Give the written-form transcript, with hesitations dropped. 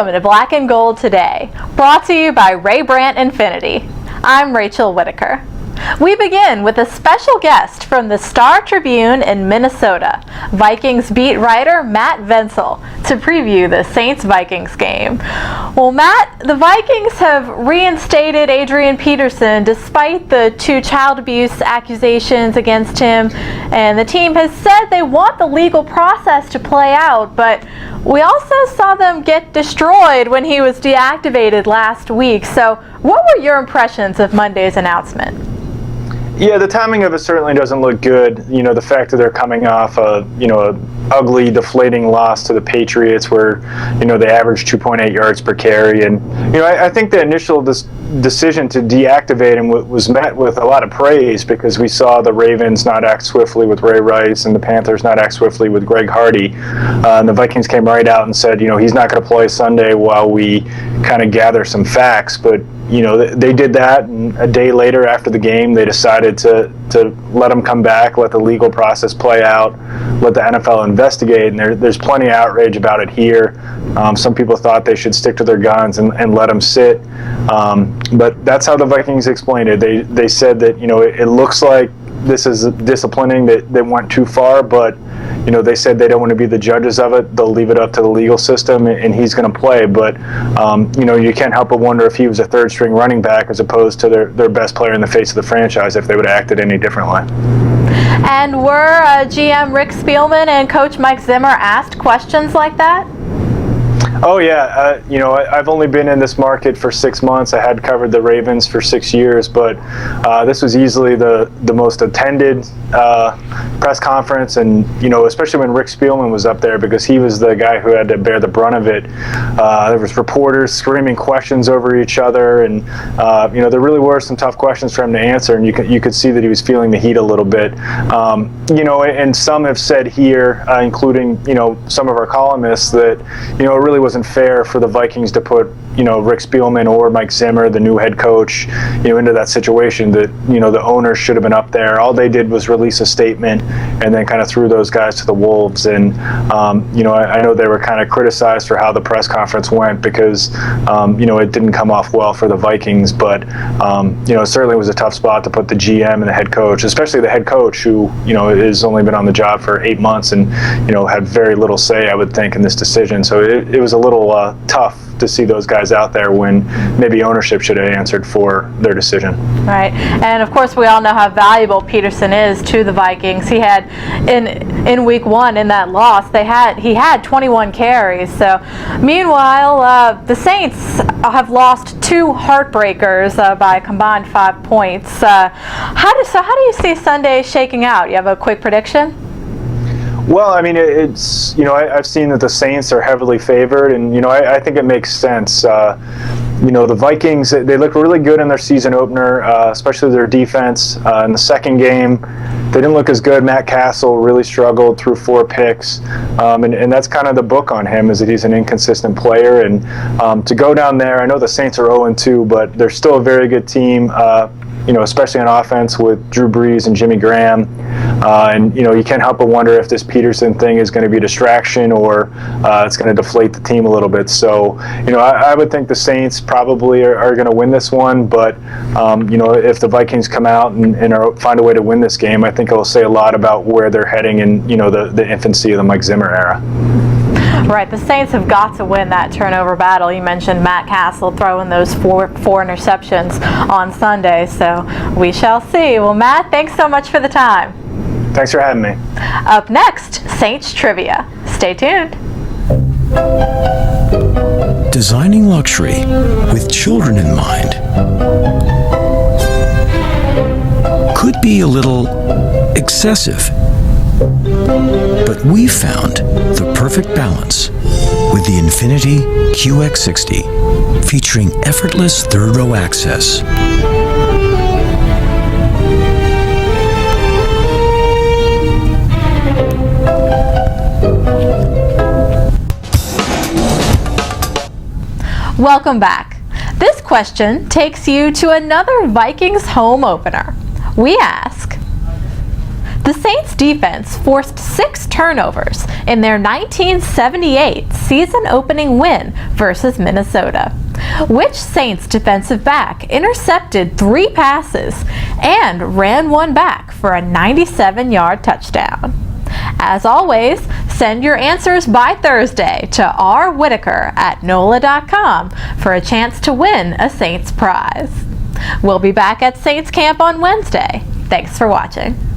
Welcome to Black and Gold Today, brought to you by Ray Brandt Infinity. I'm Rachel Whittaker. We begin with a special guest from the Star Tribune in Minnesota, Vikings beat writer Matt Vensel, to preview the Saints-Vikings game. Well, Matt, the Vikings have reinstated Adrian Peterson despite the 2 child abuse accusations against him, and the team has said they want the legal process to play out, but we also saw them get destroyed when he was deactivated last week. So what were your impressions of Monday's announcement? Yeah, the timing of it certainly doesn't look good. You know, the fact that they're coming off a ugly, deflating loss to the Patriots where, they averaged 2.8 yards per carry. And, I think the initial decision to deactivate him was met with a lot of praise because we saw the Ravens not act swiftly with Ray Rice and the Panthers not act swiftly with Greg Hardy. And the Vikings came right out and said, he's not going to play Sunday while we kind of gather some facts. But they did that, and a day later after the game, they decided to let him come back, let the legal process play out, let the NFL investigate, and there's plenty of outrage about it here. Some people thought they should stick to their guns and let him sit, but that's how the Vikings explained it. They said that, it looks like this is disciplining that went too far, but they said they don't want to be the judges of it. They'll leave it up to the legal system, and he's going to play. But, you can't help but wonder if he was a third-string running back as opposed to their best player in the face of the franchise if they would have acted any differently. And were GM Rick Spielman and Coach Mike Zimmer asked questions like that? Oh, yeah. I've only been in this market for 6 months. I had covered the Ravens for 6 years, but this was easily the most attended press conference, and, especially when Rick Spielman was up there because he was the guy who had to bear the brunt of it. There was reporters screaming questions over each other, and, there really were some tough questions for him to answer, and you could see that he was feeling the heat a little bit. And some have said here, including, some of our columnists, that, it really wasn't fair for the Vikings to put, Rick Spielman or Mike Zimmer, the new head coach, into that situation. That, the owners should have been up there. All they did was release a statement and then kind of threw those guys to the wolves. And, I know they were kind of criticized for how the press conference went because, it didn't come off well for the Vikings. But, it certainly was a tough spot to put the GM and the head coach, especially the head coach who, has only been on the job for 8 months and, had very little say, I would think, in this decision. So it was a little tough to see those guys out there when maybe ownership should have answered for their decision. Right, and of course we all know how valuable Peterson is to the Vikings. He had in week 1 in that loss, he had 21 carries. So meanwhile, the Saints have lost 2 heartbreakers by a combined 5 points. How do you see Sunday shaking out? You have a quick prediction? Well, I mean, it's, I've seen that the Saints are heavily favored, and, I think it makes sense. The Vikings, they looked really good in their season opener, especially their defense. In the second game, they didn't look as good. Matt Castle really struggled through 4 picks, and that's kind of the book on him, is that he's an inconsistent player. And to go down there, I know the Saints are 0-2, but they're still a very good team. Especially on offense with Drew Brees and Jimmy Graham. And, you can't help but wonder if this Peterson thing is going to be a distraction or it's going to deflate the team a little bit. So, I would think the Saints probably are going to win this one. But, if the Vikings come out and find a way to win this game, I think it'll say a lot about where they're heading in, the infancy of the Mike Zimmer era. Right, the Saints have got to win that turnover battle. You mentioned Matt Castle throwing those four interceptions on Sunday, so we shall see. Well, Matt, thanks so much for the time. Thanks for having me. Up next, Saints Trivia. Stay tuned. Designing luxury with children in mind could be a little excessive. But we found the perfect balance with the Infiniti QX60, featuring effortless third-row access. Welcome back. This question takes you to another Vikings home opener. We ask, the The Saints defense forced 6 turnovers in their 1978 season-opening win versus Minnesota. Which Saints defensive back intercepted 3 passes and ran one back for a 97-yard touchdown? As always, send your answers by Thursday to rwhitaker at NOLA.com for a chance to win a Saints prize. We'll be back at Saints camp on Wednesday. Thanks for watching.